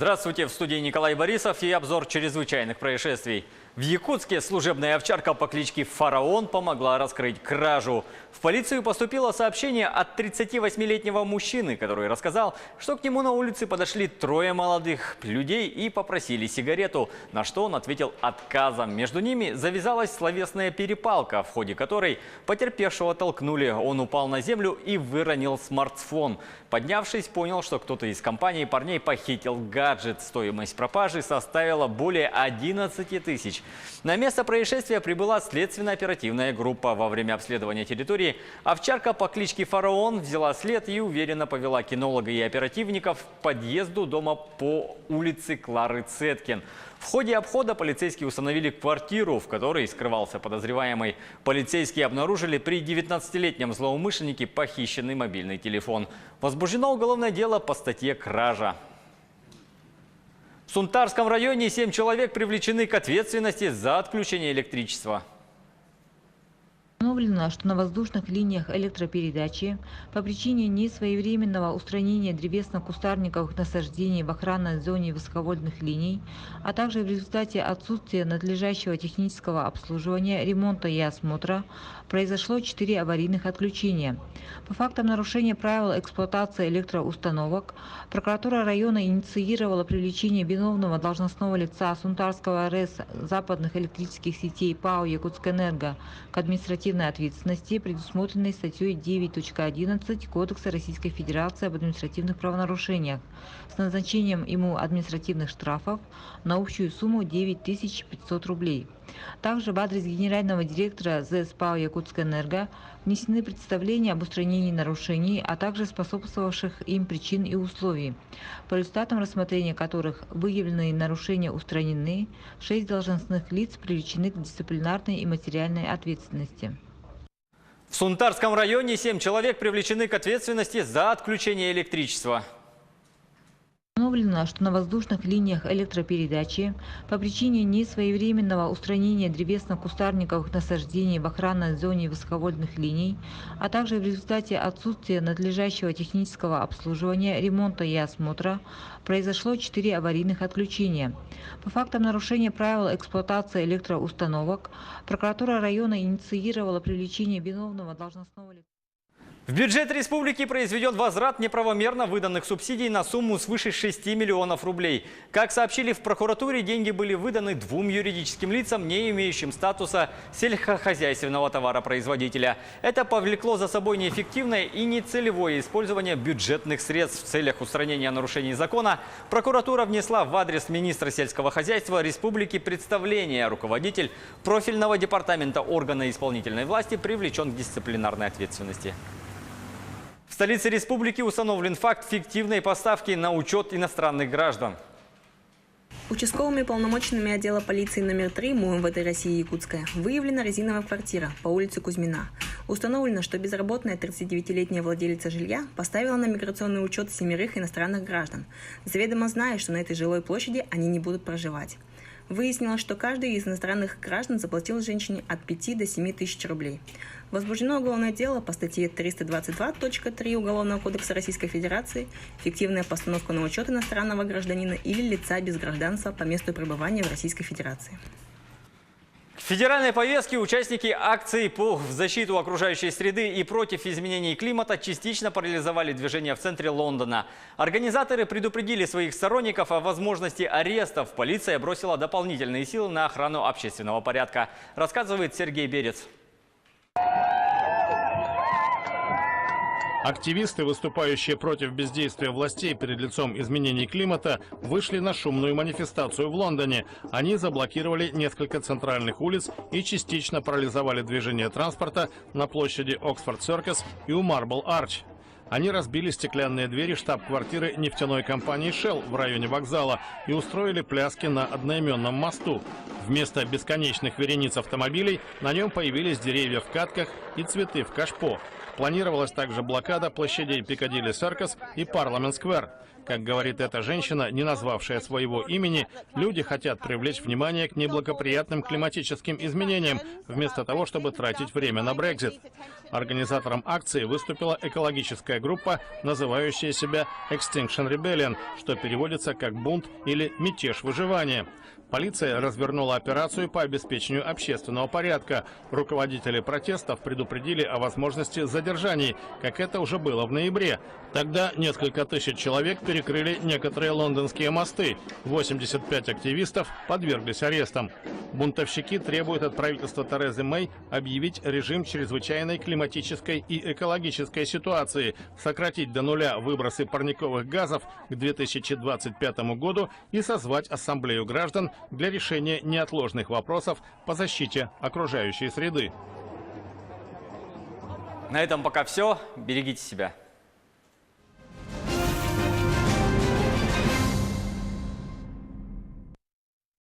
Здравствуйте, в студии Николай Борисов и обзор чрезвычайных происшествий. В Якутске служебная овчарка по кличке Фараон помогла раскрыть кражу. В полицию поступило сообщение от 38-летнего мужчины, который рассказал, что к нему на улице подошли трое молодых людей и попросили сигарету, на что он ответил отказом. Между ними завязалась словесная перепалка, в ходе которой потерпевшего толкнули. Он упал на землю и выронил смартфон. Поднявшись, понял, что кто-то из компании парней похитил гаджет. Стоимость пропажи составила более 11 тысяч. На место происшествия прибыла следственно-оперативная группа. Во время обследования территории овчарка по кличке Фараон взяла след и уверенно повела кинолога и оперативников к подъезду дома по улице Клары Цеткин. В ходе обхода полицейские установили квартиру, в которой скрывался подозреваемый. Полицейские обнаружили при 19-летнем злоумышленнике похищенный мобильный телефон. Возбуждено уголовное дело по статье «Кража». В Сунтарском районе 7 человек привлечены к ответственности за отключение электричества. Установлено, что на воздушных линиях электропередачи по причине несвоевременного устранения древесно-кустарниковых насаждений в охранной зоне высоковольтных линий, а также в результате отсутствия надлежащего технического обслуживания, ремонта и осмотра произошло 4 аварийных отключения. По фактам нарушения правил эксплуатации электроустановок прокуратура района инициировала привлечение виновного должностного лица Сунтарского РЭС западных электрических сетей ПАО «Якутскэнерго» к административной ответственности, предусмотренной статьей 9.11 Кодекса Российской Федерации об административных правонарушениях, с назначением ему административных штрафов на общую сумму 9500 рублей. Также в адрес генерального директора ЗС ПАО «Якутскэнерго» внесены представления об устранении нарушений, а также способствовавших им причин и условий, по результатам рассмотрения которых выявленные нарушения устранены, 6 должностных лиц привлечены к дисциплинарной и материальной ответственности. В Сунтарском районе 7 человек привлечены к ответственности за отключение электричества. Установлено, что на воздушных линиях электропередачи по причине несвоевременного устранения древесно-кустарниковых насаждений в охранной зоне высоковольтных линий, а также в результате отсутствия надлежащего технического обслуживания, ремонта и осмотра произошло 4 аварийных отключения. По фактам нарушения правил эксплуатации электроустановок прокуратура района инициировала привлечение виновного должностного лица. В бюджет республики произведен возврат неправомерно выданных субсидий на сумму свыше 6 миллионов рублей. Как сообщили в прокуратуре, деньги были выданы 2 юридическим лицам, не имеющим статуса сельскохозяйственного товаропроизводителя. Это повлекло за собой неэффективное и нецелевое использование бюджетных средств. В целях устранения нарушений закона прокуратура внесла в адрес министра сельского хозяйства республики представление. Руководитель профильного департамента органа исполнительной власти привлечен к дисциплинарной ответственности. В столице республики установлен факт фиктивной поставки на учет иностранных граждан. Участковыми полномоченными отдела полиции номер 3 МУМВД России Якутская выявлена резиновая квартира по улице Кузьмина. Установлено, что безработная 39-летняя владелица жилья поставила на миграционный учет 7 иностранных граждан, заведомо зная, что на этой жилой площади они не будут проживать. Выяснилось, что каждый из иностранных граждан заплатил женщине от 5 до 7 тысяч рублей. Возбуждено уголовное дело по статье 322.3 Уголовного кодекса Российской Федерации «Фиктивная постановка на учет иностранного гражданина или лица без гражданства по месту пребывания в Российской Федерации». К федеральной повестке участники акции по защиту окружающей среды и против изменений климата частично парализовали движение в центре Лондона. Организаторы предупредили своих сторонников о возможности арестов. Полиция бросила дополнительные силы на охрану общественного порядка, рассказывает Сергей Берец. Активисты, выступающие против бездействия властей перед лицом изменений климата, вышли на шумную манифестацию в Лондоне. Они заблокировали несколько центральных улиц и частично парализовали движение транспорта на площади Оксфорд-Серкус и у Марбл-Арч. Они разбили стеклянные двери штаб-квартиры нефтяной компании Shell в районе вокзала и устроили пляски на одноименном мосту. Вместо бесконечных верениц автомобилей на нем появились деревья в катках и цветы в кашпо. Планировалась также блокада площадей Пикадилли-Серкус и Парламент-Сквер. Как говорит эта женщина, не назвавшая своего имени, люди хотят привлечь внимание к неблагоприятным климатическим изменениям, вместо того, чтобы тратить время на Брексит. Организатором акции выступила экологическая группа, называющая себя Extinction Rebellion, что переводится как «бунт» или «мятеж выживания». Полиция развернула операцию по обеспечению общественного порядка. Руководители протестов предупредили о возможности задержаний, как это уже было в ноябре. Тогда несколько тысяч человек перекрыли некоторые лондонские мосты. 85 активистов подверглись арестам. Бунтовщики требуют от правительства Терезы Мэй объявить режим чрезвычайной климатической и экологической ситуации, сократить до нуля выбросы парниковых газов к 2025 году и созвать ассамблею граждан для решения неотложных вопросов по защите окружающей среды. На этом пока все. Берегите себя.